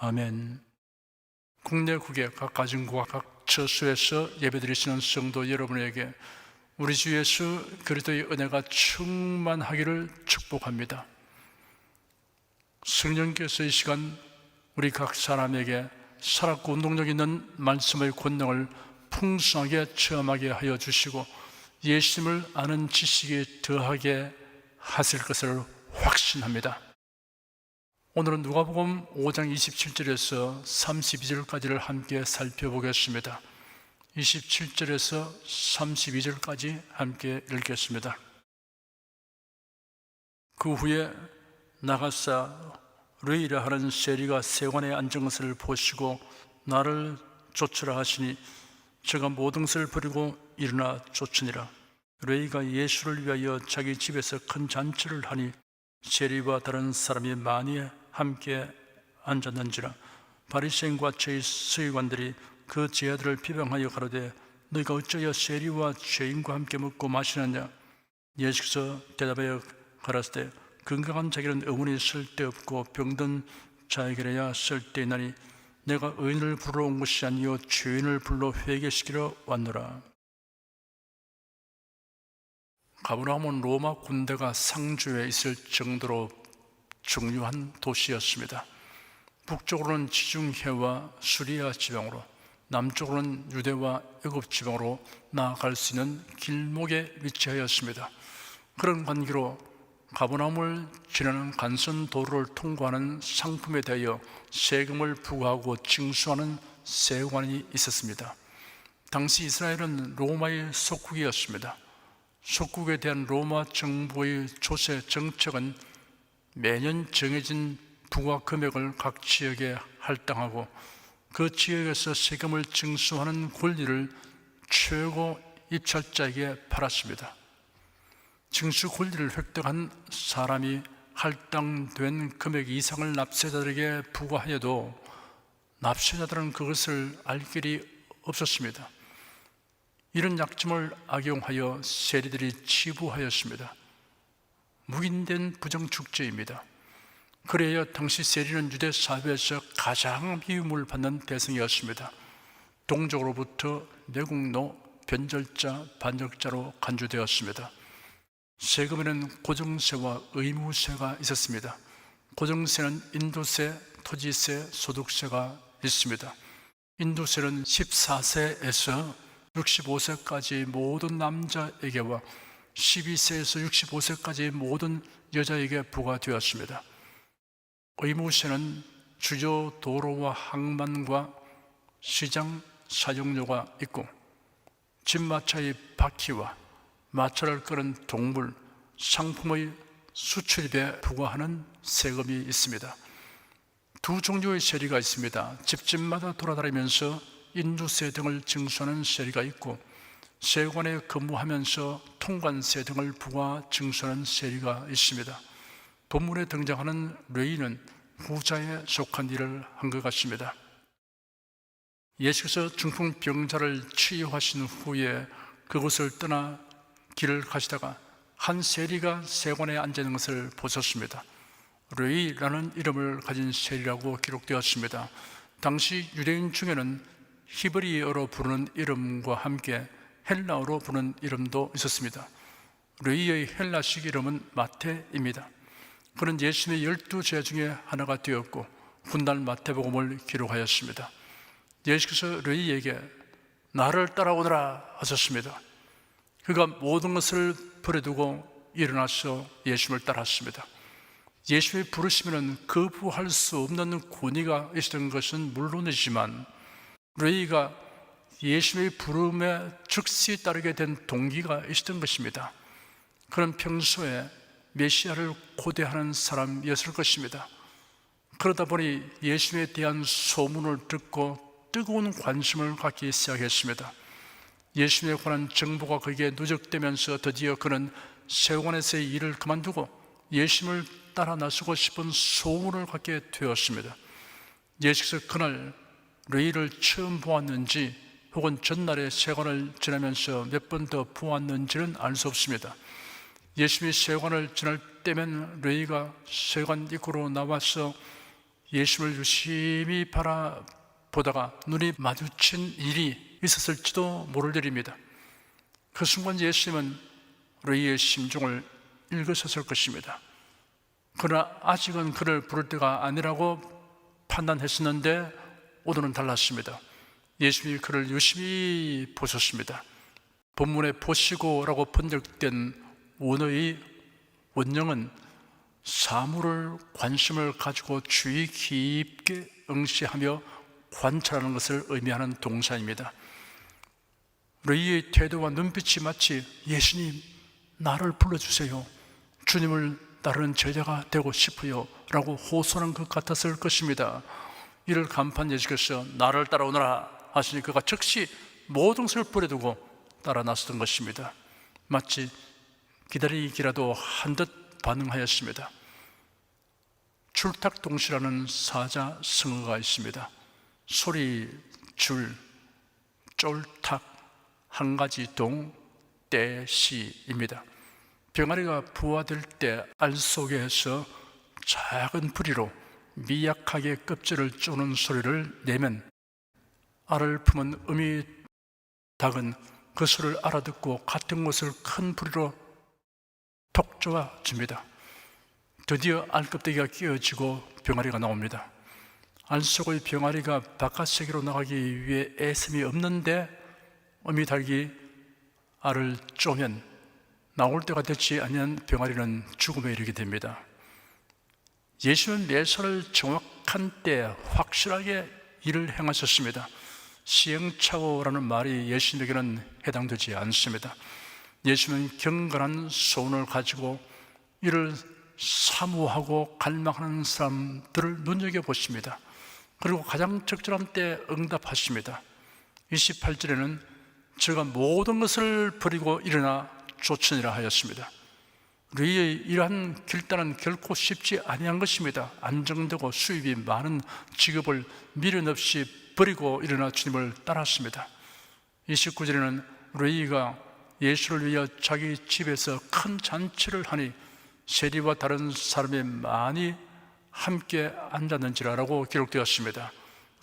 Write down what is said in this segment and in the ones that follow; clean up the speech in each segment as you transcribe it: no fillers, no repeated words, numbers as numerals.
아멘. 국내 국외 각 가정과 각 처소에서 예배드리시는 성도 여러분에게 우리 주 예수 그리스도의 은혜가 충만하기를 축복합니다. 성령께서 이 시간 우리 각 사람에게 살았고 운동력 있는 말씀의 권능을 풍성하게 체험하게 하여 주시고 예수님을 아는 지식이 더하게 하실 것을 확신합니다. 오늘은 누가복음 5장 27절에서 32절까지를 함께 살펴보겠습니다. 27절에서 32절까지 함께 읽겠습니다. 그 후에 나가사 르이라 하는 세리가 세관에 앉은 것을 보시고 나를 쫓으라 하시니 제가 모든 것을 버리고 일어나 쫓으니라. 르이가 예수를 위하여 자기 집에서 큰 잔치를 하니 세리와 다른 사람이 많이 함께 앉았는지라. 바리새인과 서기관들이 그 제자들을 비방하여 가로되 너희가 어찌하여 세리와 죄인과 함께 먹고 마시느냐. 예수께서 대답하여 가라사대 건강한 자에게는 의원이 쓸데없고 병든 자에게야 쓸데있나니 내가 의인을 부르러 온 것이 아니요 죄인을 불러 회개시키러 왔노라. 가버나움은 로마 군대가 상주에 있을 정도로 중요한 도시였습니다. 북쪽으로는 지중해와 수리아 지방으로, 남쪽으로는 유대와 애굽 지방으로 나아갈 수 있는 길목에 위치하였습니다. 그런 관계로 가버나움을 지나는 간선 도로를 통과하는 상품에 대하여 세금을 부과하고 징수하는 세관이 있었습니다. 당시 이스라엘은 로마의 속국이었습니다. 속국에 대한 로마 정부의 조세 정책은 매년 정해진 부과 금액을 각 지역에 할당하고 그 지역에서 세금을 징수하는 권리를 최고 입찰자에게 팔았습니다. 징수 권리를 획득한 사람이 할당된 금액 이상을 납세자들에게 부과하여도 납세자들은 그것을 알 길이 없었습니다. 이런 약점을 악용하여 세리들이 치부하였습니다. 묵인된 부정축제입니다. 그래야 당시 세리는 유대 사회에서 가장 미움을 받는 대상이었습니다. 동족으로부터 내국노, 변절자, 반역자로 간주되었습니다. 세금에는 고정세와 의무세가 있었습니다. 고정세는 인도세, 토지세, 소득세가 있습니다. 인도세는 14세에서 65세까지 모든 남자에게와 12세에서 65세까지 모든 여자에게 부과되었습니다. 의무세는 주요 도로와 항만과 시장 사용료가 있고 집마차의 바퀴와 마차를 끄는 동물, 상품의 수출입에 부과하는 세금이 있습니다. 두 종류의 세리가 있습니다. 집집마다 돌아다니면서 인두세 등을 징수하는 세리가 있고 세관에 근무하면서 통관세 등을 부과 징수하는 세리가 있습니다. 본문에 등장하는 레위는 후자에 속한 일을 한 것 같습니다. 예수께서 중풍병자를 치유하신 후에 그곳을 떠나 길을 가시다가 한 세리가 세관에 앉아 있는 것을 보셨습니다. 레위라는 이름을 가진 세리라고 기록되었습니다. 당시 유대인 중에는 히브리어로 부르는 이름과 함께 헬라어로 부르는 이름도 있었습니다. 레위의 헬라식 이름은 마태입니다. 그는 예수님의 12제자 중에 하나가 되었고 훗날 마태복음을 기록하였습니다. 예수께서 레위에게 나를 따라오너라 하셨습니다. 그가 모든 것을 버려두고 일어나서 예수님을 따랐습니다. 예수님의 부르심에는 거부할 수 없는 권위가 있었던 것은 물론이지만 레위가 예수님의 부름에 즉시 따르게 된 동기가 있었던 것입니다. 그는 평소에 메시아를 고대하는 사람이었을 것입니다. 그러다 보니 예수님에 대한 소문을 듣고 뜨거운 관심을 갖기 시작했습니다. 예수님에 관한 정보가 그에게 누적되면서 드디어 그는 세관에서의 일을 그만두고 예수님을 따라 나서고 싶은 소원을 갖게 되었습니다. 예수께서 그날 레위를 처음 보았는지 혹은 전날에 세관을 지나면서 몇 번 더 보았는지는 알 수 없습니다. 예수님이 세관을 지날 때면 레위가 세관 입구로 나와서 예수를 유심히 바라보다가 눈이 마주친 일이 있었을지도 모를 일입니다. 그 순간 예수님은 레이의 심중을 읽으셨을 것입니다. 그러나 아직은 그를 부를 때가 아니라고 판단했었는데 오늘은 달랐습니다. 예수님이 그를 유심히 보셨습니다. 본문에 보시고라고 번역된 원어의 원형은 사물을 관심을 가지고 주의 깊게 응시하며 관찰하는 것을 의미하는 동사입니다. 레이의 태도와 눈빛이 마치 예수님 나를 불러주세요, 주님을 따르는 제자가 되고 싶어요 라고 호소하는 것 같았을 것입니다. 이를 간판 예수께서 나를 따라오너라 하시니 그가 즉시 모든 것을 버려두고 따라 나섰던 것입니다. 마치 기다리기라도 한 듯 반응하였습니다. 출탁동시라는 사자성어가 있습니다. 소리, 줄, 쫄탁, 한 가지 동, 때, 시입니다. 병아리가 부화될 때 알 속에서 작은 부리로 미약하게 껍질을 쪼는 소리를 내면 알을 품은 어미 닭은 그 소리를 알아듣고 같은 곳을 큰 부리로 톡 쪼아줍니다. 드디어 알껍데기가 끼어지고 병아리가 나옵니다. 알 속의 병아리가 바깥 세계로 나가기 위해 애씀이 없는데 어미 닭이 알을 쪼면 나올 때가 되지 아니한 병아리는 죽음에 이르게 됩니다. 예수는 매사를 정확한 때 확실하게 일을 행하셨습니다. 시행착오라는 말이 예수님에게는 해당되지 않습니다. 예수는 경건한 소원을 가지고 이를 사모하고 갈망하는 사람들을 눈여겨보십니다. 그리고 가장 적절한 때 응답하십니다. 28절에는 저가 모든 것을 버리고 일어나 쫓으니라 하였습니다. 우리의 이러한 길단은 결코 쉽지 아니한 것입니다. 안정되고 수입이 많은 직업을 미련 없이 버리고 일어나 주님을 따랐습니다. 29절에는 레이가 예수를 위하여 자기 집에서 큰 잔치를 하니 세리와 다른 사람이 많이 함께 앉았는지라라고 기록되었습니다.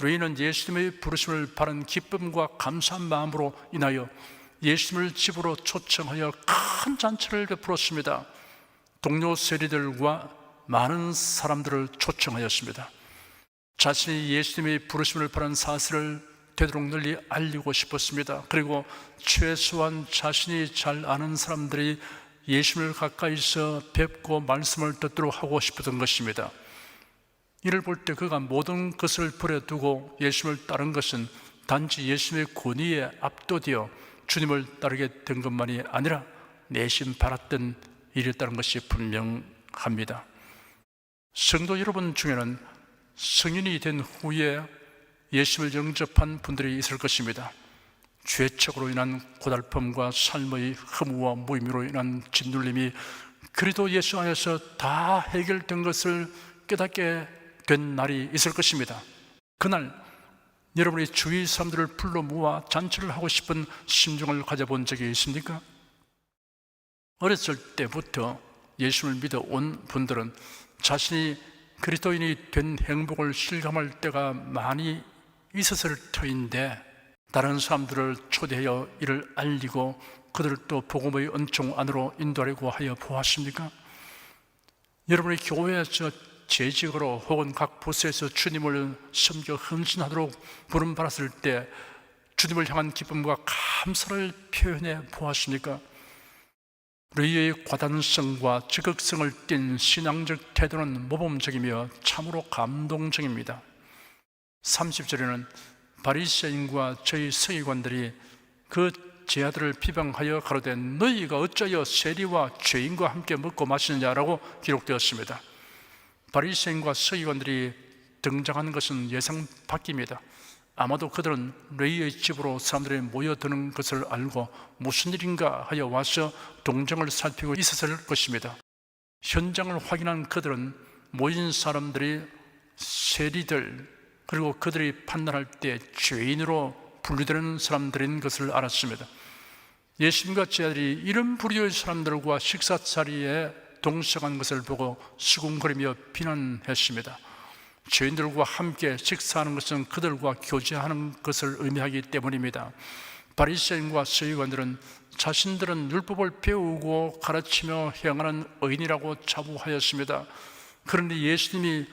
레이는 예수님의 부르심을 바른 기쁨과 감사한 마음으로 인하여 예수님을 집으로 초청하여 큰 잔치를 베풀었습니다. 동료 세리들과 많은 사람들을 초청하였습니다. 자신이 예수님의 부르심을 바른 사실을 되도록 널리 알리고 싶었습니다. 그리고 최소한 자신이 잘 아는 사람들이 예수님을 가까이서 뵙고 말씀을 듣도록 하고 싶었던 것입니다. 이를 볼 때 그가 모든 것을 버려두고 예수님을 따른 것은 단지 예수님의 권위에 압도되어 주님을 따르게 된 것만이 아니라 내심 바랐던 일이었다는 것이 분명합니다. 성도 여러분 중에는 성인이 된 후에 예수를 영접한 분들이 있을 것입니다. 죄책으로 인한 고달픔과 삶의 허무와 무의미로 인한 짓눌림이 그리도 예수 안에서 다 해결된 것을 깨닫게 된 날이 있을 것입니다. 그날 여러분이 주위 사람들을 불러 모아 잔치를 하고 싶은 심정을 가져본 적이 있습니까? 어렸을 때부터 예수를 믿어온 분들은 자신이 그리스도인이 된 행복을 실감할 때가 많이 있었을 터인데 다른 사람들을 초대하여 이를 알리고 그들을 또 복음의 은총 안으로 인도하려고 하여 보았습니까? 여러분의 교회에서 재직으로 혹은 각 부서에서 주님을 섬겨 헌신하도록 부름받았을 때 주님을 향한 기쁨과 감사를 표현해 보았습니까? 레이의 과단성과 적극성을 띤 신앙적 태도는 모범적이며 참으로 감동적입니다. 30절에는 바리새인과 저희 서기관들이 그 제자들을 비방하여 가로되 너희가 어찌하여 세리와 죄인과 함께 먹고 마시느냐라고 기록되었습니다. 바리새인과 서기관들이 등장하는 것은 예상 밖입니다. 아마도 그들은 레이의 집으로 사람들이 모여드는 것을 알고 무슨 일인가 하여 와서 동정을 살피고 있었을 것입니다. 현장을 확인한 그들은 모인 사람들이 세리들 그리고 그들이 판단할 때 죄인으로 분류되는 사람들인 것을 알았습니다. 예수님과 제자들이 이런 부류의 사람들과 식사 자리에 동석한 것을 보고 수군거리며 비난했습니다. 죄인들과 함께 식사하는 것은 그들과 교제하는 것을 의미하기 때문입니다. 바리새인과 서기관들은 자신들은 율법을 배우고 가르치며 행하는 의인이라고 자부하였습니다. 그런데 예수님이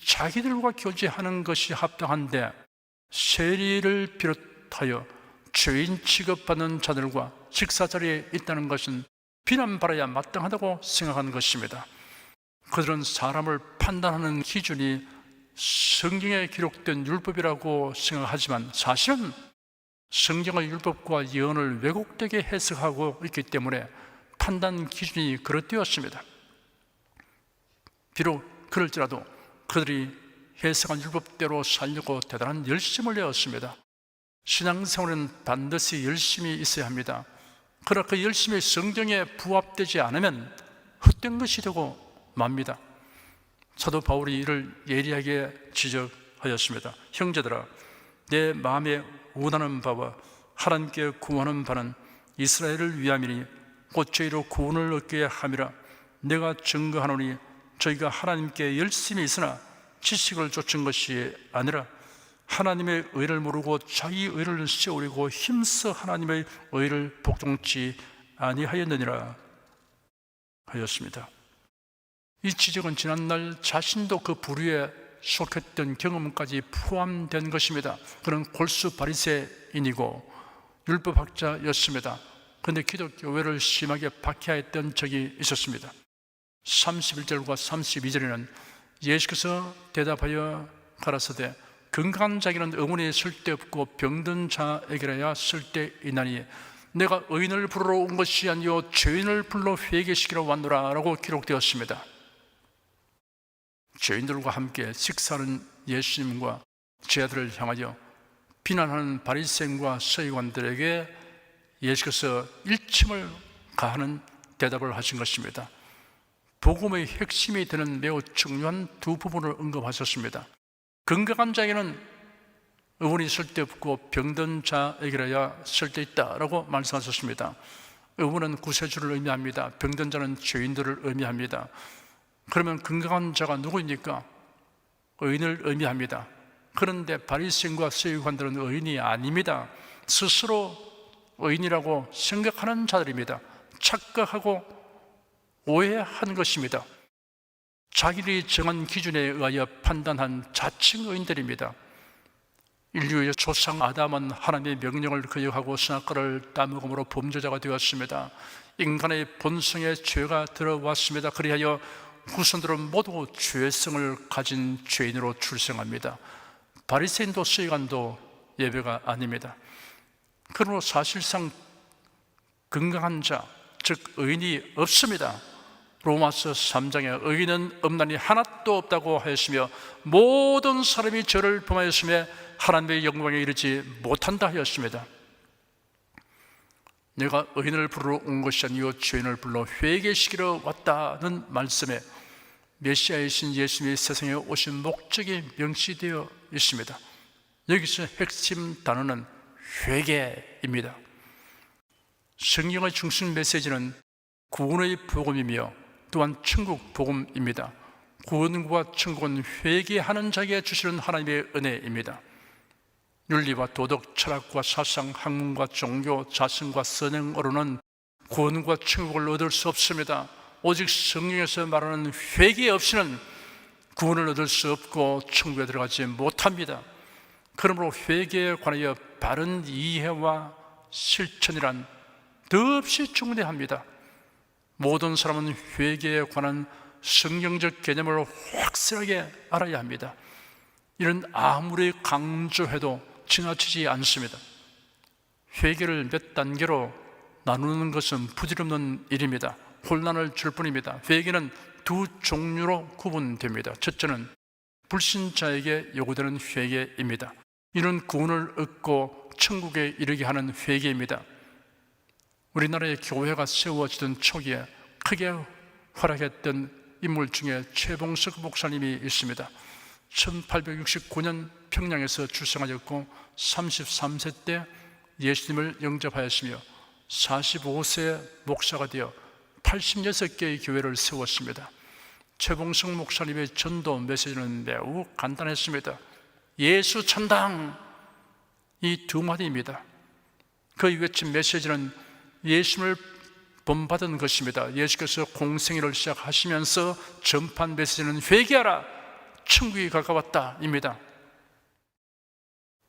자기들과 교제하는 것이 합당한데 세리를 비롯하여 죄인 취급받는 자들과 식사 자리에 있다는 것은 비난받아야 마땅하다고 생각하는 것입니다. 그들은 사람을 판단하는 기준이 성경에 기록된 율법이라고 생각하지만 사실은 성경의 율법과 예언을 왜곡되게 해석하고 있기 때문에 판단 기준이 그릇되었습니다. 비록 그럴지라도 그들이 해석한 율법대로 살려고 대단한 열심을 내었습니다. 신앙생활은 반드시 열심히 있어야 합니다. 그러나 그 열심이 성경에 부합되지 않으면 헛된 것이 되고 맙니다. 사도 바울이 이를 예리하게 지적하였습니다. 형제들아, 내 마음에 원하는 바와 하나님께 구하는 바는 이스라엘을 위함이니 곧 저희로 구원을 얻게 함이라. 내가 증거하노니 저희가 하나님께 열심히 있으나 지식을 좇은 것이 아니라 하나님의 의를 모르고 자기 의를 세우려고 힘써 하나님의 의를 복종치 아니하였느니라 하였습니다. 이 지적은 지난날 자신도 그 부류에 속했던 경험까지 포함된 것입니다. 그는 골수 바리새인이고 율법학자였습니다. 그런데 기독교회를 심하게 박해했던 적이 있었습니다. 31절과 32절에는 예수께서 대답하여 가라사대 건강한 자에게는 의원이 쓸데없고 병든 자에게라야 쓸데있나니 내가 의인을 부르러 온 것이 아니요 죄인을 불러 회개시키러 왔노라 라고 기록되었습니다. 죄인들과 함께 식사하는 예수님과 제자들을 향하여 비난하는 바리새인과 서기관들에게 예수께서 일침을 가하는 대답을 하신 것입니다. 복음의 핵심이 되는 매우 중요한 두 부분을 언급하셨습니다. 건강한 자에게는 의원이 쓸데없고 병든 자에게라야 쓸데있다라고 말씀하셨습니다. 의원은 구세주를 의미합니다. 병든 자는 죄인들을 의미합니다. 그러면 건강한 자가 누구입니까? 의인을 의미합니다. 그런데 바리새인과 서기관들은 의인이 아닙니다. 스스로 의인이라고 생각하는 자들입니다. 착각하고 오해한 것입니다. 자기들이 정한 기준에 의하여 판단한 자칭 의인들입니다. 인류의 조상 아담은 하나님의 명령을 거역하고 선악과를 따먹음으로 범죄자가 되었습니다. 인간의 본성에 죄가 들어왔습니다. 그리하여 후손들은 모두 죄성을 가진 죄인으로 출생합니다. 바리새인도 서기관도 예외가 아닙니다. 그러므로 사실상 건강한 자, 즉 의인이 없습니다. 로마서 3장에 의인은 없나니 하나도 없다고 하였으며 모든 사람이 저를 범하였으며 하나님의 영광에 이르지 못한다 하였습니다. 내가 의인을 부르러 온 것이 아니요 죄인을 불러 회개시키러 왔다는 말씀에 메시아이신 예수님이 세상에 오신 목적이 명시되어 있습니다. 여기서 핵심 단어는 회개입니다. 성경의 중심 메시지는 구원의 복음이며 또한 천국 복음입니다. 구원과 천국은 회개하는 자에게 주시는 하나님의 은혜입니다. 윤리와 도덕, 철학과 사상, 학문과 종교, 자성과 선행으로는 구원과 천국을 얻을 수 없습니다. 오직 성경에서 말하는 회개 없이는 구원을 얻을 수 없고 천국에 들어가지 못합니다. 그러므로 회개에 관하여 바른 이해와 실천이란 더없이 중대합니다. 모든 사람은 회개에 관한 성경적 개념을 확실하게 알아야 합니다. 이는 아무리 강조해도 지나치지 않습니다. 회개를 몇 단계로 나누는 것은 부질없는 일입니다. 혼란을 줄 뿐입니다. 회개는 두 종류로 구분됩니다. 첫째는 불신자에게 요구되는 회개입니다. 이는 구원을 얻고 천국에 이르게 하는 회개입니다. 우리나라의 교회가 세워지던 초기에 크게 활약했던 인물 중에 최봉석 목사님이 있습니다. 1869년 평양에서 출생하였고 33세 때 예수님을 영접하였으며 45세 목사가 되어 86개의 교회를 세웠습니다. 최봉성 목사님의 전도 메시지는 매우 간단했습니다. 예수 천당, 이 두 마디입니다. 그 외친 메시지는 예수를 본받은 것입니다. 예수께서 공생애를 시작하시면서 전판 메시지는 회개하라, 천국이 가까웠다 입니다.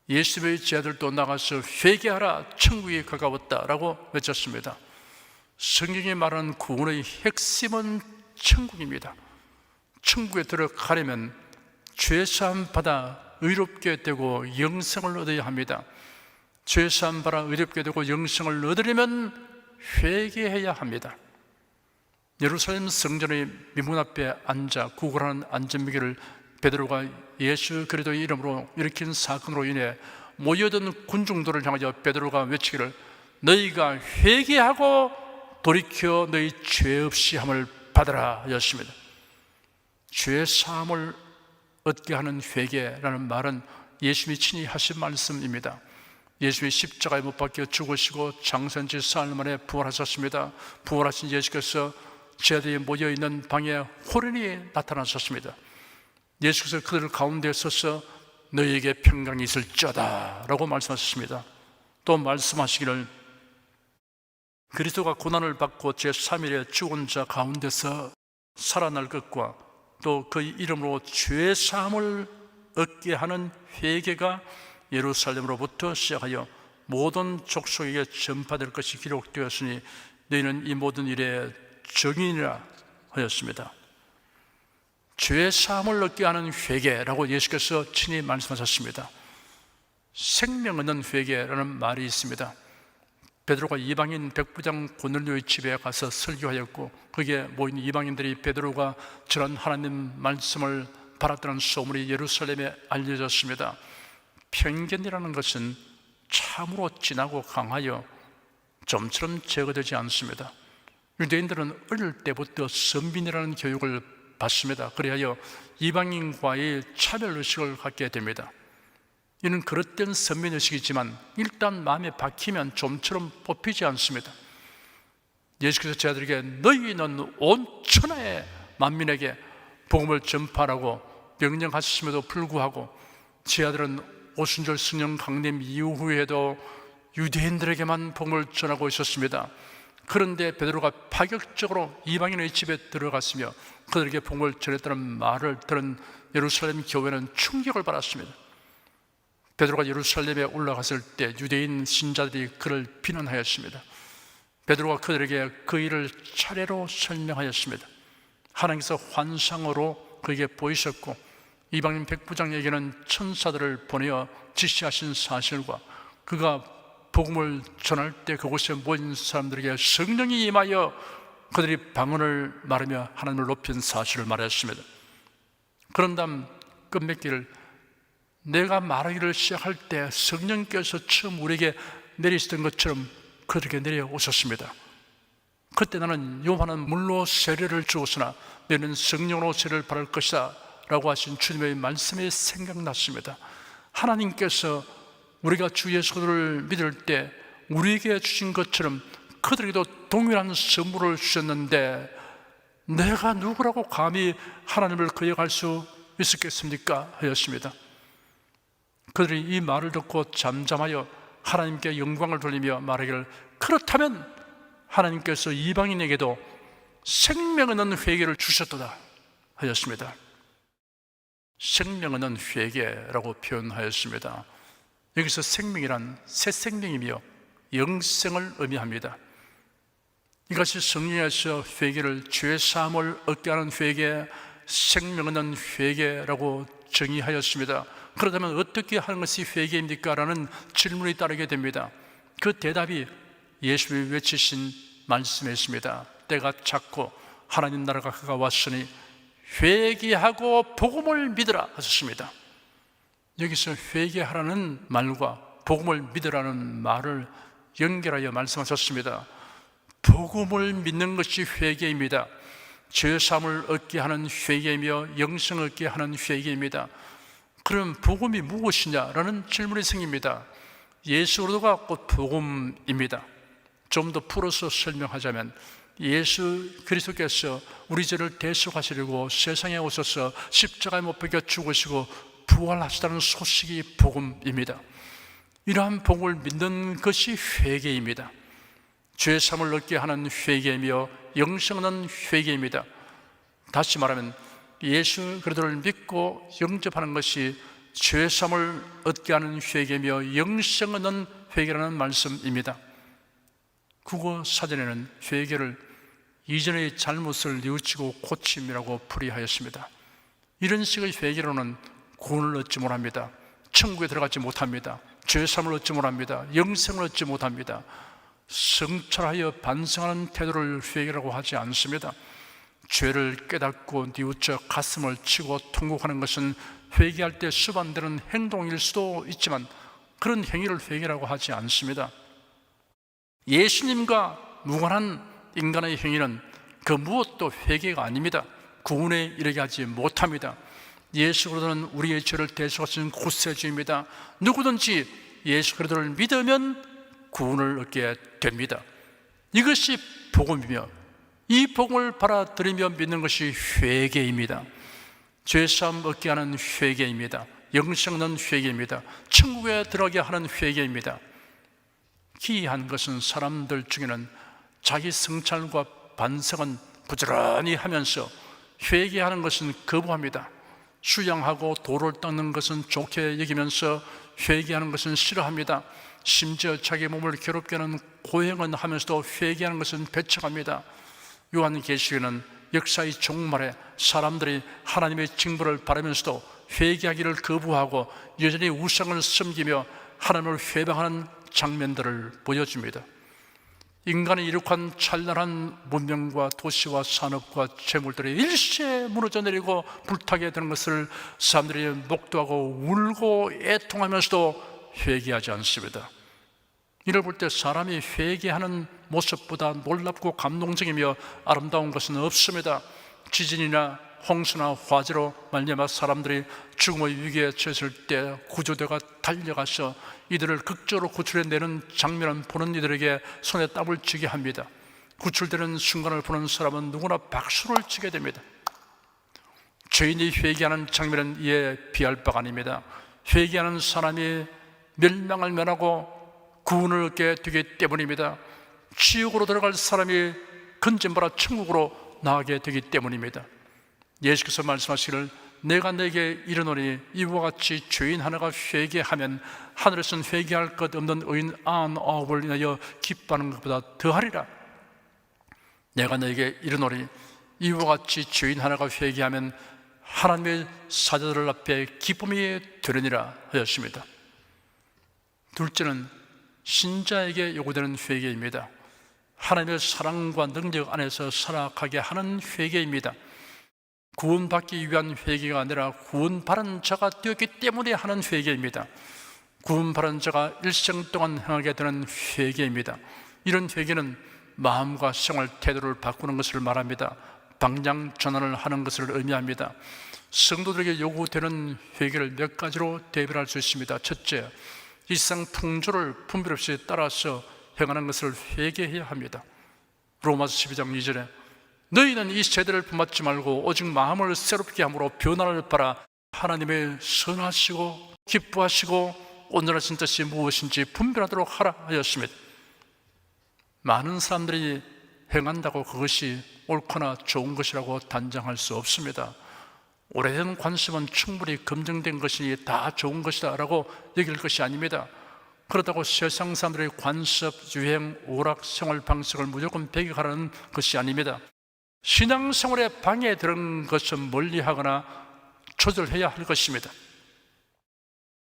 예수의 제자들도 나가서 회개하라, 천국이 가까웠다라고 외쳤습니다. 성경이 말하는 구원의 핵심은 천국입니다. 천국에 들어가려면 죄사함 받아 의롭게 되고 영생을 얻어야 합니다. 죄사함 받아 의롭게 되고 영생을 얻으려면 회개해야 합니다. 예루살렘 성전의 미문 앞에 앉아 구걸하는 안전무기를 베드로가 예수 그리스도의 이름으로 일으킨 사건으로 인해 모여든 군중들을 향하여 베드로가 외치기를 너희가 회개하고 돌이켜 너희 죄 없이 함을 받으라 하였습니다. 죄 사함을 얻게 하는 회개라는 말은 예수님이 친히 하신 말씀입니다. 예수님이 십자가에 못 박혀 죽으시고 장사한 지 사흘 만에 부활하셨습니다. 부활하신 예수께서 제자들이 모여있는 방에 호련히 나타나셨습니다. 예수께서 그들 가운데 서서 너희에게 평강이 있을지어다 라고 말씀하셨습니다. 또 말씀하시기를 그리스도가 고난을 받고 제3일에 죽은 자 가운데서 살아날 것과 또 그 이름으로 죄 사함을 얻게 하는 회개가 예루살렘으로부터 시작하여 모든 족속에게 전파될 것이 기록되었으니 너희는 이 모든 일의 증인이라 하였습니다. 죄 사함을 얻게 하는 회개라고 예수께서 친히 말씀하셨습니다. 생명 얻는 회개라는 말이 있습니다. 베드로가 이방인 백부장 고넬료의 집에 가서 설교하였고 거기에 모인 이방인들이 베드로가 전한 하나님 말씀을 받았다는 소문이 예루살렘에 알려졌습니다. 편견이라는 것은 참으로 진하고 강하여 좀처럼 제거되지 않습니다. 유대인들은 어릴 때부터 선민이라는 교육을 받습니다. 그리하여 이방인과의 차별의식을 갖게 됩니다. 이는 그릇된 선민의식이지만 일단 마음에 박히면 좀처럼 뽑히지 않습니다. 예수께서 제자들에게 너희는 온 천하의 만민에게 복음을 전파하라고 명령하셨음에도 불구하고 제자들은 오순절 수령 강림 이후에도 유대인들에게만 복음을 전하고 있었습니다. 그런데 베드로가 파격적으로 이방인의 집에 들어갔으며 그들에게 복음을 전했다는 말을 들은 예루살렘 교회는 충격을 받았습니다. 베드로가 예루살렘에 올라갔을 때 유대인 신자들이 그를 비난하였습니다. 베드로가 그들에게 그 일을 차례로 설명하였습니다. 하나님께서 환상으로 그에게 보이셨고 이방인 백부장에게는 천사들을 보내어 지시하신 사실과 그가 복음을 전할 때 그곳에 모인 사람들에게 성령이 임하여 그들이 방언을 말하며 하나님을 높인 사실을 말했습니다. 그런 다음 끝맺기를 내가 말하기를 시작할 때 성령께서 처음 우리에게 내리시던 것처럼 그들에게 내려오셨습니다. 그때 나는 요한은 물로 세례를 주었으나 너는 성령으로 세례를 받을 것이다 라고 하신 주님의 말씀이 생각났습니다. 하나님께서 우리가 주 예수를 믿을 때 우리에게 주신 것처럼 그들에게도 동일한 선물을 주셨는데 내가 누구라고 감히 하나님을 거역할 수 있었겠습니까? 하였습니다. 그들이 이 말을 듣고 잠잠하여 하나님께 영광을 돌리며 말하기를 그렇다면 하나님께서 이방인에게도 생명 얻는 회개를 주셨도다 하였습니다. 생명 얻는 회개라고 표현하였습니다. 여기서 생명이란 새 생명이며 영생을 의미합니다. 이것이 성령에서 회개를 죄 사함을 얻게 하는 회개, 생명 얻는 회개라고 정의하였습니다. 그렇다면 어떻게 하는 것이 회개입니까? 라는 질문이 따르게 됩니다. 그 대답이 예수님이 외치신 말씀에 있습니다. 때가 찼고 하나님 나라가 가까웠으니 회개하고 복음을 믿으라 하셨습니다. 여기서 회개하라는 말과 복음을 믿으라는 말을 연결하여 말씀하셨습니다. 복음을 믿는 것이 회개입니다. 죄사함을 얻게 하는 회개이며 영생을 얻게 하는 회개입니다. 그럼 복음이 무엇이냐라는 질문이 생깁니다. 예수 그리스도가 곧 복음입니다. 좀 더 풀어서 설명하자면 예수 그리스도께서 우리 죄를 대속하시려고 세상에 오셔서 십자가에 못 박혀 죽으시고 부활하시다는 소식이 복음입니다. 이러한 복음을 믿는 것이 회개입니다. 죄 사함을 얻게 하는 회개이며 영생 얻는 회개입니다. 다시 말하면 예수 그리스도를 믿고 영접하는 것이 죄 사함을 얻게 하는 회개이며 영생 얻는 회개라는 말씀입니다. 국어 사전에는 회개를 이전의 잘못을 뉘우치고 고침이라고 풀이하였습니다. 이런 식의 회개로는 구원을 얻지 못합니다. 천국에 들어가지 못합니다. 죄 사함을 얻지 못합니다. 영생을 얻지 못합니다. 성찰하여 반성하는 태도를 회개라고 하지 않습니다. 죄를 깨닫고 뉘우쳐 가슴을 치고 통곡하는 것은 회개할 때 수반되는 행동일 수도 있지만 그런 행위를 회개라고 하지 않습니다. 예수님과 무관한 인간의 행위는 그 무엇도 회개가 아닙니다. 구원에 이르게 하지 못합니다. 예수 그리스도는 우리의 죄를 대속하신 구세주입니다. 누구든지 예수 그리스도를 믿으면 구원을 얻게 됩니다. 이것이 복음이며 이 복음을 받아들이며 믿는 것이 회개입니다. 죄사함 얻게 하는 회개입니다. 영생 얻는 회개입니다. 천국에 들어가게 하는 회개입니다. 기이한 것은 사람들 중에는 자기 성찰과 반성은 부지런히 하면서 회개하는 것은 거부합니다. 수양하고 도를 닦는 것은 좋게 여기면서 회개하는 것은 싫어합니다. 심지어 자기 몸을 괴롭게 하는 고행은 하면서도 회개하는 것은 배척합니다. 요한계시록에는 역사의 종말에 사람들이 하나님의 징벌을 바라면서도 회개하기를 거부하고 여전히 우상을 섬기며 하나님을 회방하는 장면들을 보여줍니다. 인간이 이룩한 찬란한 문명과 도시와 산업과 재물들이 일시에 무너져 내리고 불타게 되는 것을 사람들이 목도하고 울고 애통하면서도 회개하지 않습니다. 이를 볼 때 사람이 회개하는 모습보다 놀랍고 감동적이며 아름다운 것은 없습니다. 지진이나 홍수나 화재로 말미암아 사람들이 죽음의 위기에 처했을 때 구조대가 달려가서 이들을 극적으로 구출해내는 장면을 보는 이들에게 손에 땀을 쥐게 합니다. 구출되는 순간을 보는 사람은 누구나 박수를 치게 됩니다. 죄인이 회개하는 장면은 이에 비할 바가 아닙니다. 회개하는 사람이 멸망을 면하고 구원을 얻게 되기 때문입니다. 지옥으로 들어갈 사람이 건진받아 천국으로 나가게 되기 때문입니다. 예수께서 말씀하시기를 내가 내게 이르노니 이와 같이 죄인 하나가 회개하면 하늘에서는 회개할 것 없는 의인 99을 인하여 기뻐하는 것보다 더하리라. 내가 내게 이르노니 이와 같이 죄인 하나가 회개하면 하나님의 사자들 앞에 기쁨이 되느니라 하였습니다. 둘째는 신자에게 요구되는 회개입니다. 하나님의 사랑과 능력 안에서 살아가게 하는 회개입니다. 구원받기 위한 회개가 아니라 구원받은 자가 되었기 때문에 하는 회개입니다. 구원받은 자가 일생 동안 행하게 되는 회개입니다. 이런 회개는 마음과 생활 태도를 바꾸는 것을 말합니다. 방향 전환을 하는 것을 의미합니다. 성도들에게 요구되는 회개를 몇 가지로 대별할 수 있습니다. 첫째, 일상 풍조를 분별 없이 따라서 행하는 것을 회개해야 합니다. 로마서 12장 2절에 너희는 이 세대를 본받지 말고 오직 마음을 새롭게 함으로 변화를 바라 하나님의 선하시고 기뻐하시고 온전하신 뜻이 무엇인지 분별하도록 하라 하였습니다. 많은 사람들이 행한다고 그것이 옳거나 좋은 것이라고 단정할 수 없습니다. 오래된 관습은 충분히 검증된 것이니 다 좋은 것이다 라고 여길 것이 아닙니다. 그렇다고 세상 사람들의 관습, 유행, 오락, 생활 방식을 무조건 배격하라는 것이 아닙니다. 신앙생활에 방해되는 것은 멀리하거나 조절해야 할 것입니다.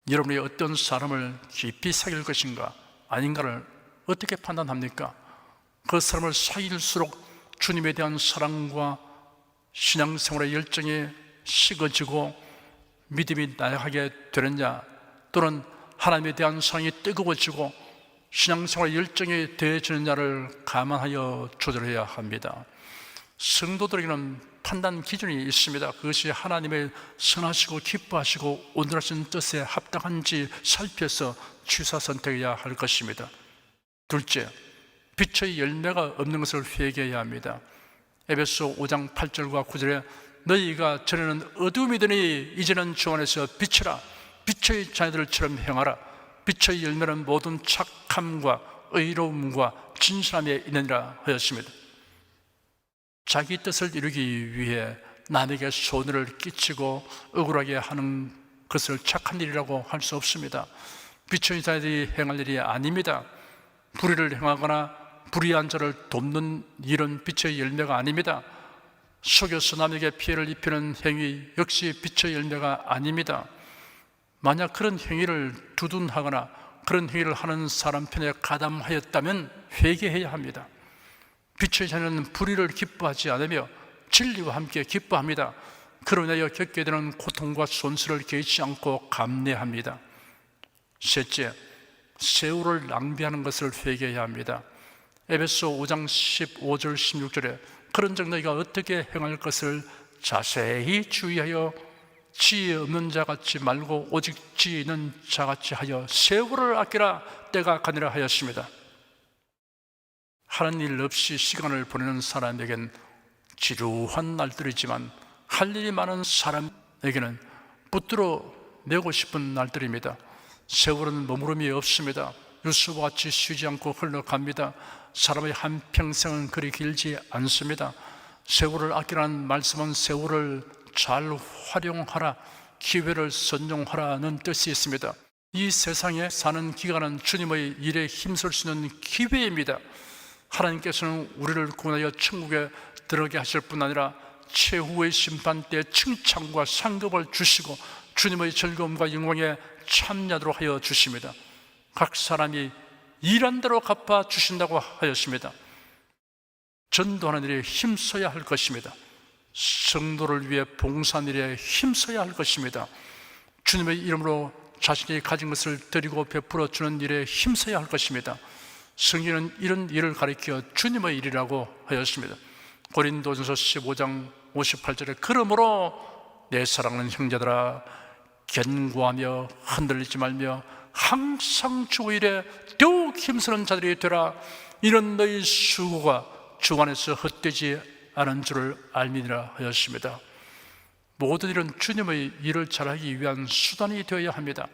여러분이 어떤 사람을 깊이 사귈 것인가 아닌가를 어떻게 판단합니까? 그 사람을 사귈수록 주님에 대한 사랑과 신앙생활의 열정이 식어지고 믿음이 나약하게 되느냐, 또는 하나님에 대한 사랑이 뜨거워지고 신앙생활의 열정이 더해지느냐를 감안하여 조절해야 합니다. 성도들에게는 판단 기준이 있습니다. 그것이 하나님의 선하시고 기뻐하시고 온전하신 뜻에 합당한지 살펴서 취사 선택해야 할 것입니다. 둘째, 빛의 열매가 없는 것을 회개해야 합니다. 에베소 5장 8절과 9절에 너희가 전에는 어두움이더니 이제는 주 안에서 빛이라, 빛의 자녀들처럼 행하라. 빛의 열매는 모든 착함과 의로움과 진실함에 있느니라 하였습니다. 자기 뜻을 이루기 위해 남에게 손해를 끼치고 억울하게 하는 것을 착한 일이라고 할 수 없습니다. 빛의 자녀들이 행할 일이 아닙니다. 불의를 행하거나 불의한 자를 돕는 일은 빛의 열매가 아닙니다. 속여서 남에게 피해를 입히는 행위 역시 빛의 열매가 아닙니다. 만약 그런 행위를 두둔하거나 그런 행위를 하는 사람 편에 가담하였다면 회개해야 합니다. 빛의 자녀는 불의를 기뻐하지 않으며 진리와 함께 기뻐합니다. 그로 인하여 겪게 되는 고통과 손실을 개의치 않고 감내합니다. 셋째, 세월을 낭비하는 것을 회개해야 합니다. 에베소 5장 15절 16절에 그런즉 너희가 어떻게 행할 것을 자세히 주의하여 지혜 없는 자같이 말고 오직 지혜 있는 자같이 하여 세월을 아끼라, 때가 가니라 하였습니다. 하는 일 없이 시간을 보내는 사람에겐 지루한 날들이지만 할 일이 많은 사람에게는 붙들어 내고 싶은 날들입니다. 세월은 머무름이 없습니다. 유수와 같이 쉬지 않고 흘러갑니다. 사람의 한평생은 그리 길지 않습니다. 세월을 아끼라는 말씀은 세월을 잘 활용하라, 기회를 선용하라는 뜻이 있습니다. 이 세상에 사는 기간은 주님의 일에 힘쓸 수 있는 기회입니다. 하나님께서는 우리를 구원하여 천국에 들어가게 하실 뿐 아니라 최후의 심판 때 칭찬과 상급을 주시고 주님의 즐거움과 영광에 참여하도록 하여 주십니다. 각 사람이 일한 대로 갚아 주신다고 하였습니다. 전도하는 일에 힘써야 할 것입니다. 성도를 위해 봉사하는 일에 힘써야 할 것입니다. 주님의 이름으로 자신이 가진 것을 드리고 베풀어 주는 일에 힘써야 할 것입니다. 성경은 이런 일을 가리켜 주님의 일이라고 하였습니다. 고린도전서 15장 58절에 그러므로 내 사랑하는 형제들아 견고하며 흔들리지 말며 항상 주 일에 더욱 힘쓰는 자들이 되라. 이런 너희 수고가 주 안에서 헛되지 않은 줄을 알미니라 하였습니다. 모든 일은 주님의 일을 잘하기 위한 수단이 되어야 합니다.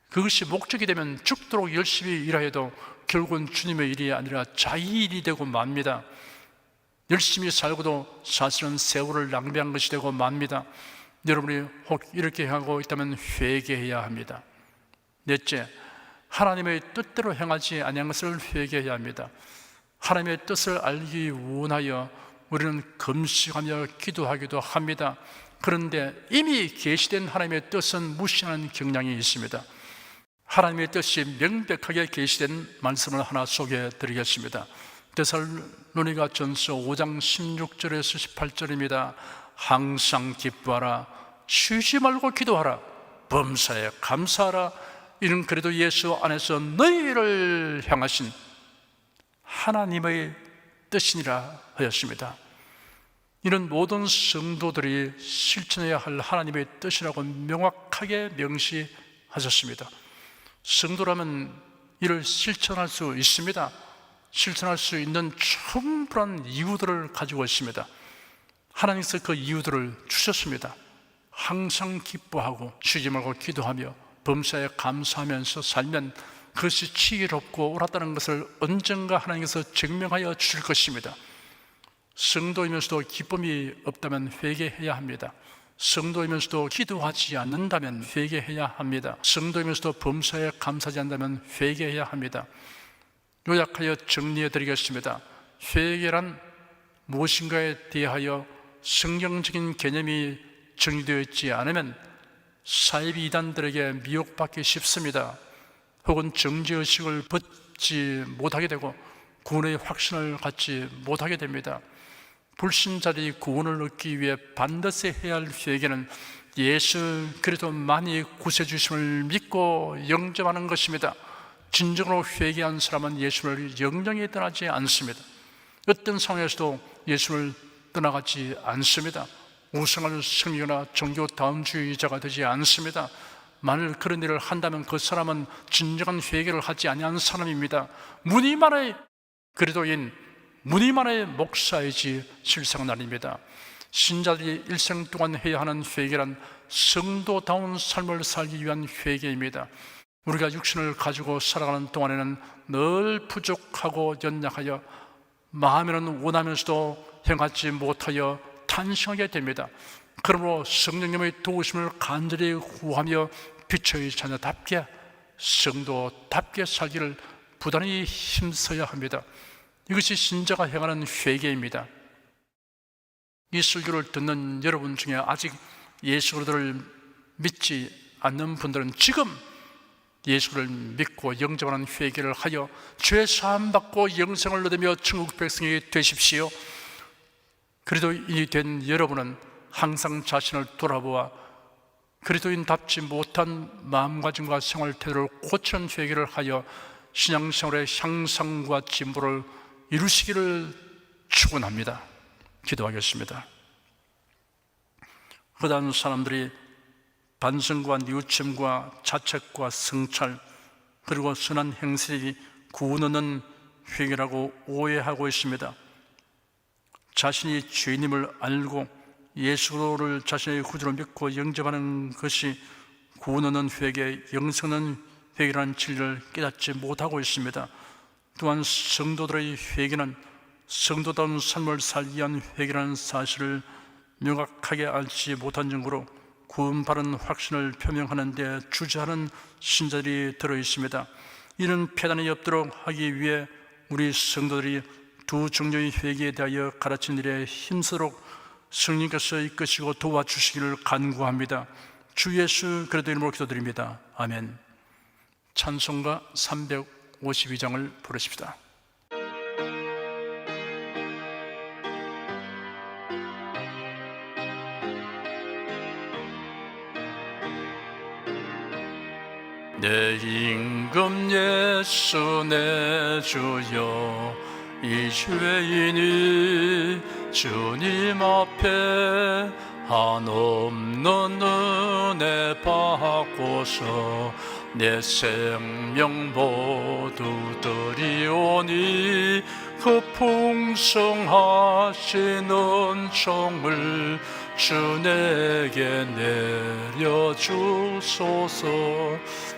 그것이 목적이 되면 죽도록 열심히 일하여도 결국은 주님의 일이 아니라 자기 일이 되고 맙니다. 열심히 살고도 사실은 세월을 낭비한 것이 되고 맙니다. 여러분이 혹 이렇게 하고 있다면 회개해야 합니다. 넷째, 하나님의 뜻대로 행하지 아니한 것을 회개해야 합니다. 하나님의 뜻을 알기 원하여 우리는 금식하며 기도하기도 합니다. 그런데 이미 계시된 하나님의 뜻은 무시하는 경향이 있습니다. 하나님의 뜻이 명백하게 계시된 말씀을 하나 소개해 드리겠습니다. 데살로니가 전서 5장 16절에서 18절입니다. 항상 기뻐하라, 쉬지 말고 기도하라, 범사에 감사하라. 이는 그래도 예수 안에서 너희를 향하신 하나님의 뜻이니라 하였습니다. 이는 모든 성도들이 실천해야 할 하나님의 뜻이라고 명확하게 명시하셨습니다. 성도라면 이를 실천할 수 있습니다. 실천할 수 있는 충분한 이유들을 가지고 있습니다. 하나님께서 그 이유들을 주셨습니다. 항상 기뻐하고 쉬지 말고 기도하며 범사에 감사하면서 살면 그것이 지혜롭고 옳았다는 것을 언젠가 하나님께서 증명하여 주실 것입니다. 성도이면서도 기쁨이 없다면 회개해야 합니다. 성도이면서도 기도하지 않는다면 회개해야 합니다. 성도이면서도 범사에 감사하지 않는다면 회개해야 합니다. 요약하여 정리해 드리겠습니다. 회개란 무엇인가에 대하여 성경적인 개념이 정리되어 있지 않으면 사이비 이단들에게 미혹받기 쉽습니다. 혹은 정죄의식을 벗지 못하게 되고 구원의 확신을 갖지 못하게 됩니다. 불신자들이 구원을 얻기 위해 반드시 해야 할 회개는 예수 그리스도만이 구세주심을 믿고 영접하는 것입니다. 진정으로 회개한 사람은 예수를 영영히 떠나지 않습니다. 어떤 상황에서도 예수를 떠나가지 않습니다. 우상을 섬기거나 종교 다음주의자가 되지 않습니다. 만일 그런 일을 한다면 그 사람은 진정한 회개를 하지 아니한 사람입니다. 무늬만의 그리스도인 무늬만의 목사이지 실상은 아닙니다. 신자들이 일생 동안 해야 하는 회개란 성도다운 삶을 살기 위한 회개입니다. 우리가 육신을 가지고 살아가는 동안에는 늘 부족하고 연약하여 마음에는 원하면서도 행하지 못하여 탄식하게 됩니다. 그러므로 성령님의 도우심을 간절히 구하며 빛의 자녀답게 성도답게 살기를 부단히 힘써야 합니다. 이것이 신자가 행하는 회개입니다. 이 설교를 듣는 여러분 중에 아직 예수 그리스도를 믿지 않는 분들은 지금 예수를 믿고 영접하는 회개를 하여 죄 사함 받고 영생을 얻으며 천국 백성이 되십시오. 그리스도인이 된 여러분은 항상 자신을 돌아보아 그리스도인답지 못한 마음가짐과 생활 태도를 고치는 회개를 하여 신앙생활의 향상과 진보를 이루시기를 축원합니다. 기도하겠습니다. 허다한 사람들이 반성과 뉘우침과 자책과 성찰 그리고 선한 행실이 구원 얻는 회개라고 오해하고 있습니다. 자신이 죄인임을 알고 예수를 자신의 구주로 믿고 영접하는 것이 구원 얻는 회개, 영생 얻는 회개라는 진리를 깨닫지 못하고 있습니다. 또한 성도들의 회개는 성도다운 삶을 살기 위한 회개라는 사실을 명확하게 알지 못한 정도로 구원받은 확신을 표명하는 데 주저하는 신자들이 들어있습니다. 이런 폐단이 없도록 하기 위해 우리 성도들이 두 종류의 회개에 대하여 가르친 일에 힘쓰도록 성령께서 이끄시고 도와주시기를 간구합니다. 주 예수 그리스도 이름으로 기도드립니다. 아멘. 찬송가 352장을 부르십시다. 내 임금 예수 내 주여 이 죄인이 주님 앞에 한없는 은혜 받고서 내 생명 모두 드리오니 그 풍성하신 은총을 주 내게 내려주소서.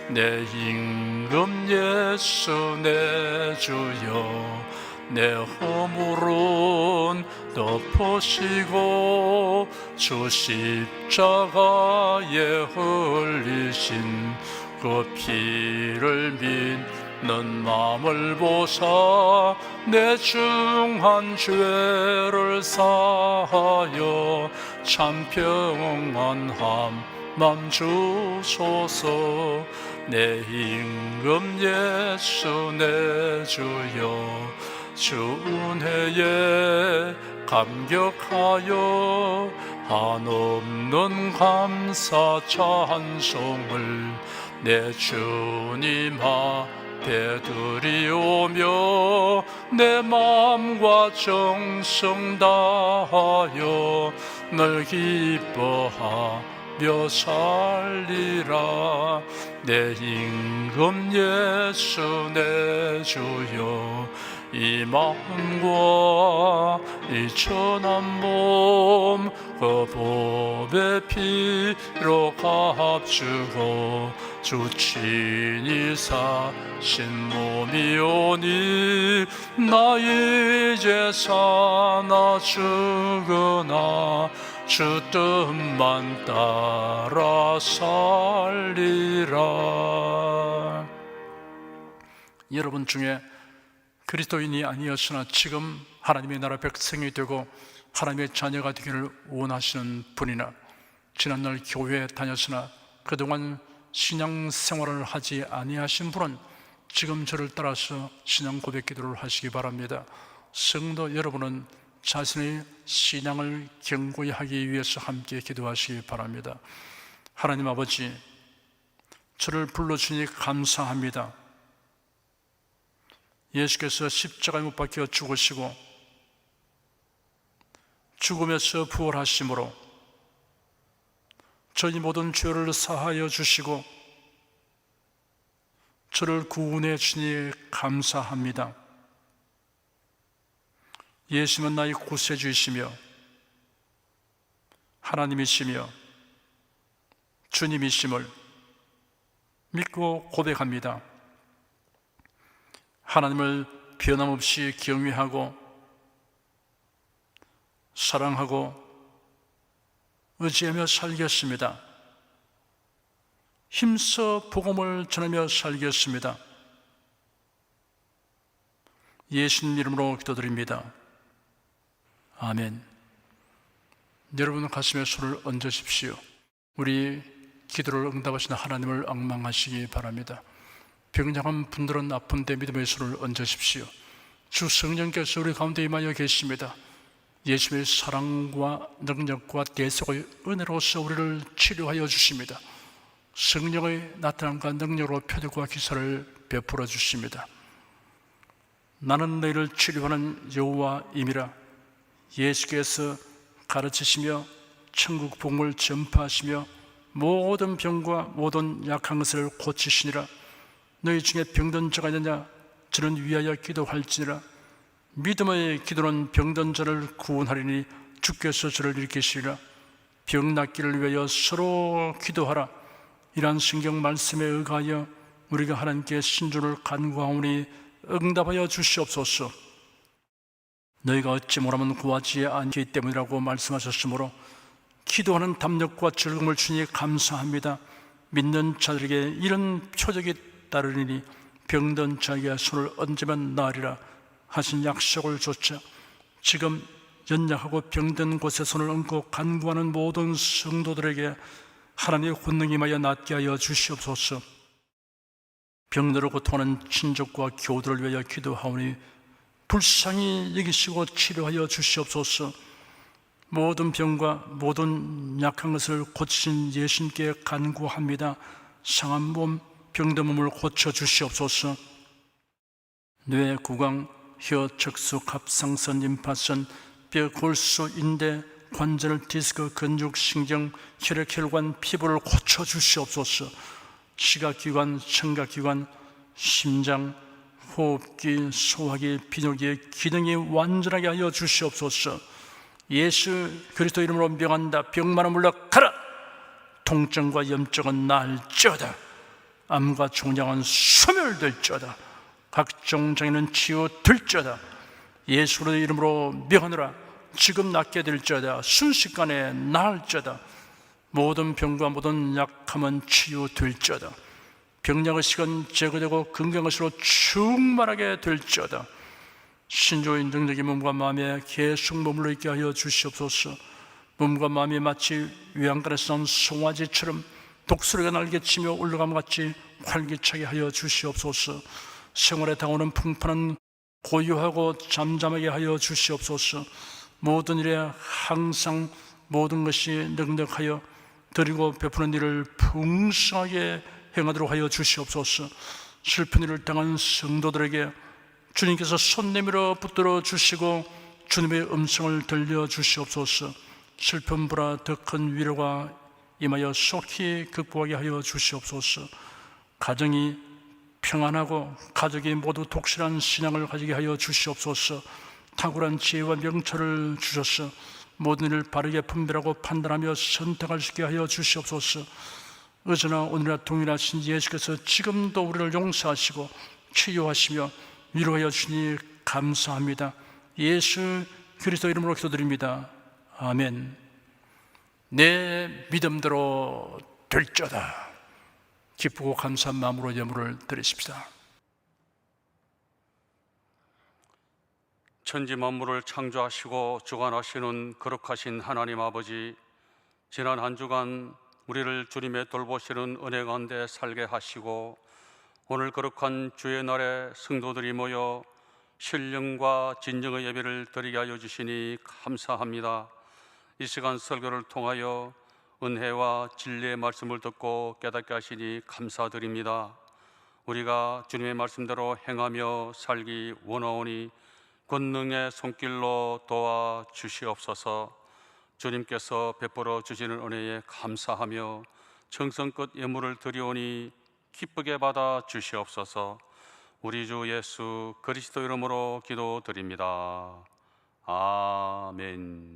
내 임금 예수 내 주여 내 허물은 덮으시고 주 십자가에 흘리신 그 피를 믿는 마음을 보사 내 중한 죄를 사하여 참 평안함 맘 주소서. 내 임금 예수 내 주여 주 은혜에 감격하여 한없는 감사 찬송을 내 주님 앞에 드리오며 내 마음과 정성 다하여 널 기뻐하며 살리라. 내 임금 예수 내 주여 이 마음과 이 천한 몸 그 보배 피로 값주고 주 친히 사신 몸이오니 나 이제 사나 죽으나 주 뜻만 따라 살리라. 여러분 중에 그리스도인이 아니었으나 지금 하나님의 나라 백성이 되고 하나님의 자녀가 되기를 원하시는 분이나 지난날 교회에 다녔으나 그동안 신앙생활을 하지 아니하신 분은 지금 저를 따라서 신앙 고백 기도를 하시기 바랍니다. 성도 여러분은 자신의 신앙을 견고히 하기 위해서 함께 기도하시기 바랍니다. 하나님 아버지, 저를 불러주니 감사합니다. 예수께서 십자가에 못 박혀 죽으시고 죽음에서 부활하심으로 저희 모든 죄를 사하여 주시고 저를 구원해 주니 감사합니다. 예수님은 나의 구세주이시며 하나님이시며 주님이심을 믿고 고백합니다. 하나님을 변함없이 경외하고 사랑하고 의지하며 살겠습니다. 힘써 복음을 전하며 살겠습니다. 예수님 이름으로 기도드립니다. 아멘. 여러분 가슴에 손을 얹으십시오. 우리 기도를 응답하시는 하나님을 앙망하시기 바랍니다. 병장한 분들은 아픈데 믿음의 손을 얹으십시오. 주 성령께서 우리 가운데 임하여 계십니다. 예수의 사랑과 능력과 대속의 은혜로서 우리를 치료하여 주십니다. 성령의 나타남과 능력으로 표적과 기사를 베풀어 주십니다. 나는 너희를 치료하는 여호와임이라. 예수께서 가르치시며 천국 복음을 전파하시며 모든 병과 모든 약한 것을 고치시니라. 너희 중에 병든 자가 있느냐? 저는 위하여 기도할지니라. 믿음의 기도는 병든 자를 구원하리니 주께서 저를 일으키시리라. 병 낫기를 위하여 서로 기도하라. 이러한 성경 말씀에 의하여 우리가 하나님께 신주를 간구하오니 응답하여 주시옵소서. 너희가 어찌 못하면 구하지 않기 때문이라고 말씀하셨으므로 기도하는 담력과 즐거움을 주니 감사합니다. 믿는 자들에게 이런 표적이 따르니 병든 자에게 손을 얹으면 나으리라 하신 약속을 줬자 지금 연약하고 병든 곳에 손을 얹고 간구하는 모든 성도들에게 하나님의 권능이 임하여 낫게 하여 주시옵소서. 병들어 고통하는 친족과 교우들을 위하여 기도하오니 불쌍히 여기시고 치료하여 주시옵소서. 모든 병과 모든 약한 것을 고치신 예수님께 간구합니다. 상한 몸, 병든 몸을 고쳐 주시옵소서. 뇌, 구강, 혀, 척수, 갑상선, 림파선, 뼈, 골수, 인대, 관절, 디스크, 근육, 신경, 혈액, 혈관, 피부를 고쳐 주시옵소서. 시각기관, 청각기관, 심장, 호흡기, 소화기, 비뇨기의 기능이 완전하게 하여 주시옵소서. 예수 그리스도 이름으로 명한다. 병만은 물러가라. 통증과 염증은 나을지어다. 암과 종양은 소멸될지어다. 각종 장애는 치유될지어다. 예수 그리스도 이름으로 명하노라. 지금 낫게 될지어다. 순식간에 나을지어다. 모든 병과 모든 약함은 치유될지어다. 병약의식은 제거되고 건강의식으로 충만하게 될지어다. 신조의 능력이 몸과 마음에 계속 머물러 있게 하여 주시옵소서. 몸과 마음이 마치 외양간에서 나온 송아지처럼 독수리가 날개치며 올라감 같이 활기차게 하여 주시옵소서. 생활에 다가오는 풍파는 고요하고 잠잠하게 하여 주시옵소서. 모든 일에 항상 모든 것이 능력하여 드리고 베푸는 일을 풍성하게 행하도록 하여 주시옵소서. 슬픈 일을 당한 성도들에게 주님께서 손 내밀어 붙들어 주시고 주님의 음성을 들려 주시옵소서. 슬픔보다 더 큰 위로가 임하여 속히 극복하게 하여 주시옵소서. 가정이 평안하고 가족이 모두 독실한 신앙을 가지게 하여 주시옵소서. 탁월한 지혜와 명철을 주셔서 모든 일을 바르게 분별하고 판단하며 선택할 수 있게 하여 주시옵소서. 어제나 오늘이나 동일하신 예수께서 지금도 우리를 용서하시고 치유하시며 위로하여 주니 감사합니다. 예수 그리스도 이름으로 기도드립니다. 아멘. 내 믿음대로 될지어다. 기쁘고 감사한 마음으로 예물을 드리십시다. 천지 만물을 창조하시고 주관하시는 거룩하신 하나님 아버지, 지난 한 주간 우리를 주님의 돌보시는 은혜 가운데 살게 하시고 오늘 거룩한 주의 날에 성도들이 모여 신령과 진정의 예배를 드리게 하여 주시니 감사합니다. 이 시간 설교를 통하여 은혜와 진리의 말씀을 듣고 깨닫게 하시니 감사드립니다. 우리가 주님의 말씀대로 행하며 살기 원하오니 권능의 손길로 도와 주시옵소서. 주님께서 베풀어 주시는 은혜에 감사하며 정성껏 예물을 드리오니 기쁘게 받아 주시옵소서. 우리 주 예수 그리스도 이름으로 기도드립니다. 아멘.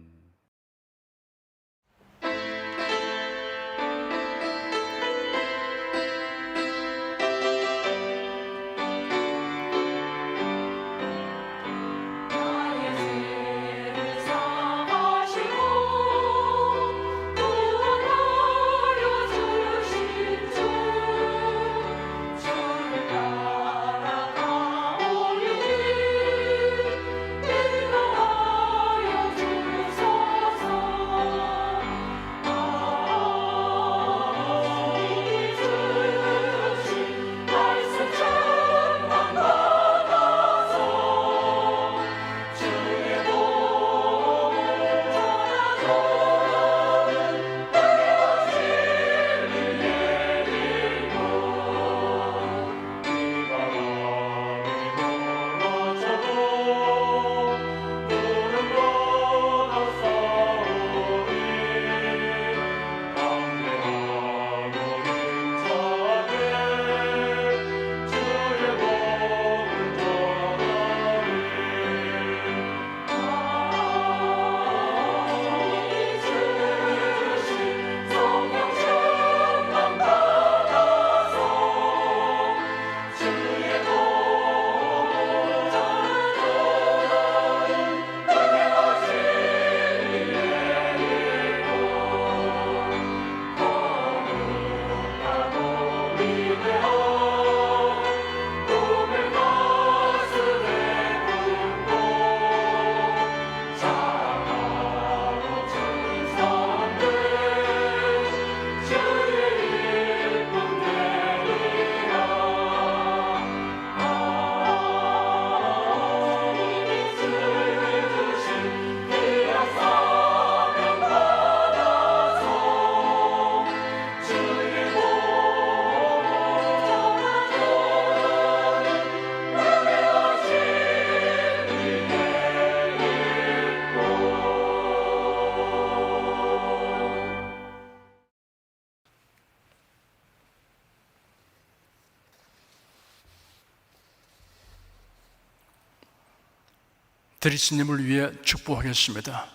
드리스님을 위해 축복하겠습니다.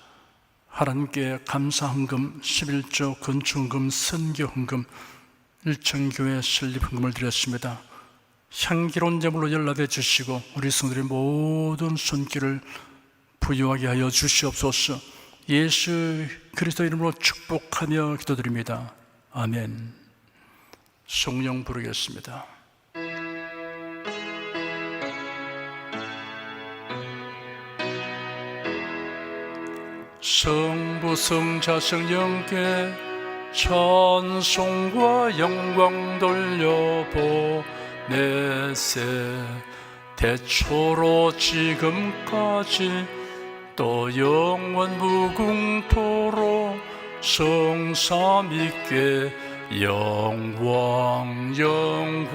하나님께 감사헌금, 11조 건축헌금, 선교헌금, 일천교회 설립헌금을 드렸습니다. 향기로운 제물로 연락해 주시고 우리 성도들의 모든 손길을 부유하게 하여 주시옵소서. 예수 그리스도 이름으로 축복하며 기도드립니다. 아멘. 성령 부르겠습니다. 성부 성자 성령께 찬송과 영광 돌려보내세. 대초로 지금까지 또 영원 무궁토록 성삼위께 영광 영광.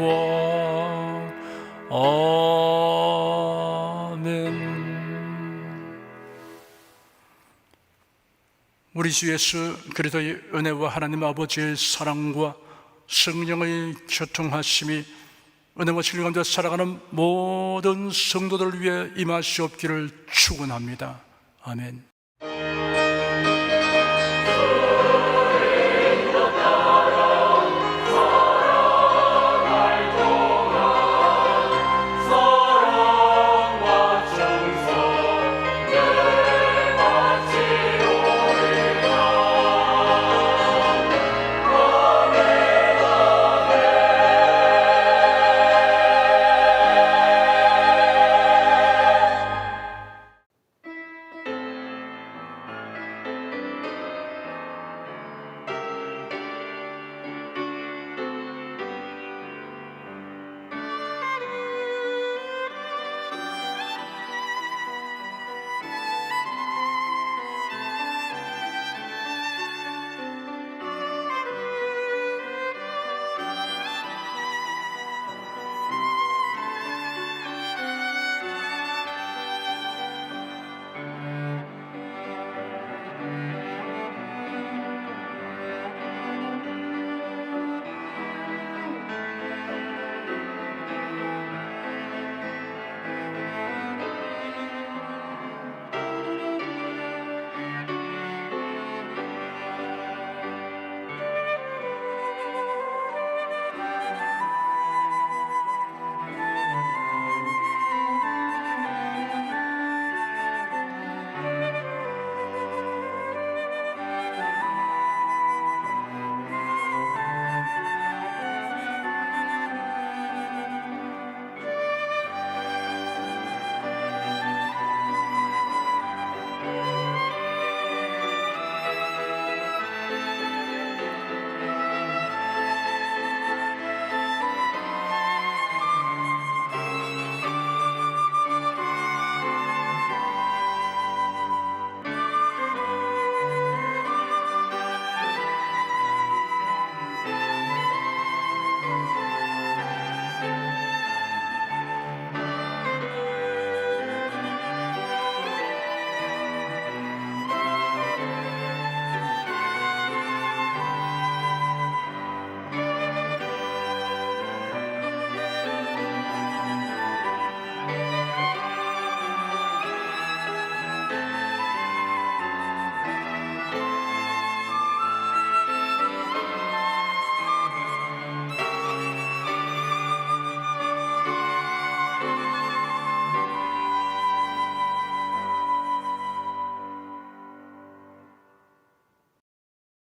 아멘. 우리 주 예수 그리스도의 은혜와 하나님 아버지의 사랑과 성령의 교통하심이 은혜와 진리 가운데 살아가는 모든 성도들을 위해 임하시옵기를 축원합니다. 아멘.